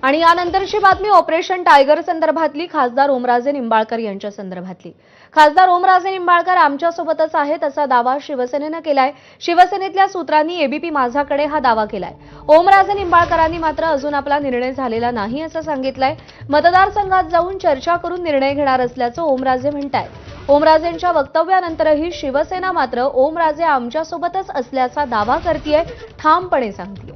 आणि यानंतरची बातमी operation tiger संदर्भातली खासदार ओमराजे निंबाळकर यांच्या संदर्भातली। खासदार ओमराजे निंबाळकर आमच्यासोबतच आहेत असा दावा शिवसेनेनं केलाय। शिवसेनेतल्या सूत्रांनी एबीपी माझाकडे हा दावा केलाय। ओमराजे निंबाळकरांनी मात्र अजून आपला निर्णय झालेला नाही असं सांगितलंय। मतदारसंघात जाऊन चर्चा करून निर्णय घेणार असल्याचं ओमराजे म्हणतायत। ओमराजेंच्या वक्तव्यानंतरही शिवसेना मात्र ओमराजे आमच्यासोबतच असल्याचा दावा करतेय, ठामपणे सांगतेय।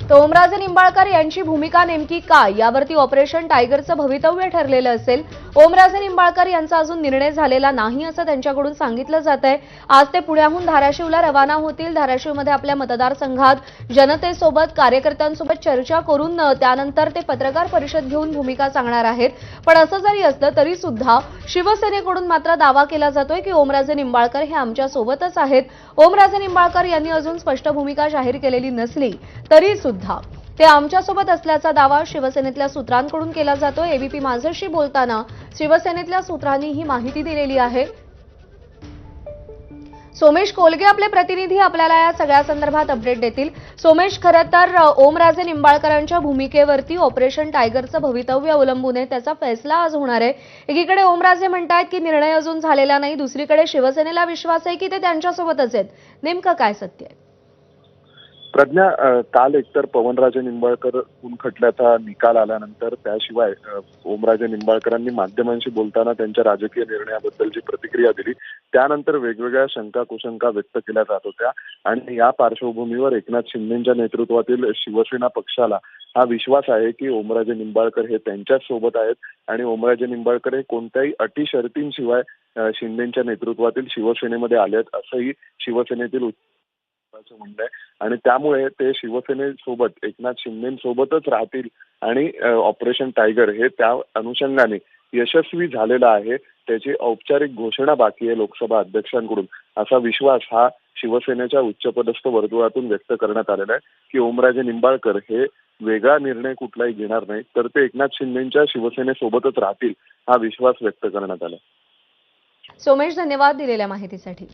तर ओमराजे निंबाळकर यांची भूमिका नेमकी काय यावरती ऑपरेशन टायगरचं भवितव्य ठरलेलं असेल। ओमराजे निंबाळकर यांचा अजून निर्णय झालेला नाही असं त्यांच्याकडून सांगितलं जातंय। आज ते पुण्याहून धाराशिवला रवाना होतील। धाराशिवमध्ये आपल्या मतदारसंघात जनतेसोबत कार्यकर्त्यांसोबत चर्चा करून त्यानंतर ते पत्रकार परिषद घेऊन भूमिका सांगणार आहेत। पण असं जरी असलं तरी सुद्धा शिवसेनेकडून मात्र दावा केला जातोय की ओमराजे निंबाळकर हे आमच्या सोबतच आहेत। ओमराजे निंबाळकर यांनी अजून स्पष्ट भूमिका जाहीर केलेली नसली तरी सुद्धा ते आमच्यासोबत असल्याचा दावा शिवसेनेतल्या सूत्रांकडून केला जातो। एबीपी माझाशी बोलताना शिवसेनेतल्या सूत्रांनी ही माहिती दिलेली आहे। सोमेश कोलगे आपले प्रतिनिधी आपल्याला या सगळ्या संदर्भात अपडेट देतील। सोमेश, खरं तर ओमराजे निंबाळकरांच्या भूमिकेवरती ऑपरेशन टायगरचं भवितव्य अवलंबून आहे, त्याचा फैसला आज होणार आहे। एकीकडे ओमराजे म्हणतायत की निर्णय अजून झालेला नाही, दुसरीकडे शिवसेनेला विश्वास आहे की ते त्यांच्यासोबतच आहेत। नेमकं काय सत्य आहे? प्रज्ञा, काल एकतर पवनराजे निंबाळकर खून खटल्याचा निकाल आल्यानंतर त्याशिवाय ओमराजे निंबाळकरांनी माध्यमांशी बोलताना त्यांच्या राजकीय निर्णयाबद्दलची प्रतिक्रिया दिली। त्यानंतर वेगवेगळ्या शंका कुशंका व्यक्त केल्या जात होत्या आणि या पार्श्वभूमीवर एकनाथ शिंदेंच्या नेतृत्वातील शिवसेना पक्षाला हा विश्वास आहे की ओमराजे निंबाळकर हे त्यांच्याच सोबत आहेत आणि ओमराजे निंबाळकर हे कोणत्याही अटी शर्तींशिवाय शिंदेंच्या नेतृत्वातील शिवसेनेमध्ये आले आहेत असंही शिवसेनेतील म्हणणं आहे आणि त्यामुळे ते शिवसेनेसोबत एकनाथ शिंदेसोबतच राहतील आणि ऑपरेशन टायगर हे त्या अनुषंगाने यशस्वी झालेला आहे, त्याची औपचारिक घोषणा बाकी आहे लोकसभा अध्यक्षांकडून, असा विश्वास हा शिवसेनेच्या उच्चपदस्थ वर्तुळातून व्यक्त करण्यात आलेला आहे की ओमराजे निंबाळकर हे वेगळा निर्णय कुठलाही घेणार नाही तर ते एकनाथ शिंदेच्या शिवसेनेसोबतच राहतील, हा विश्वास व्यक्त करण्यात आला। सोमेश, धन्यवाद दिलेल्या माहितीसाठी।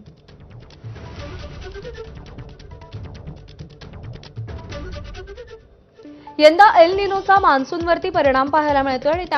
यंदा एल निनोचा मान्सूनवरती परिणाम पाहायला मिळतोय आणि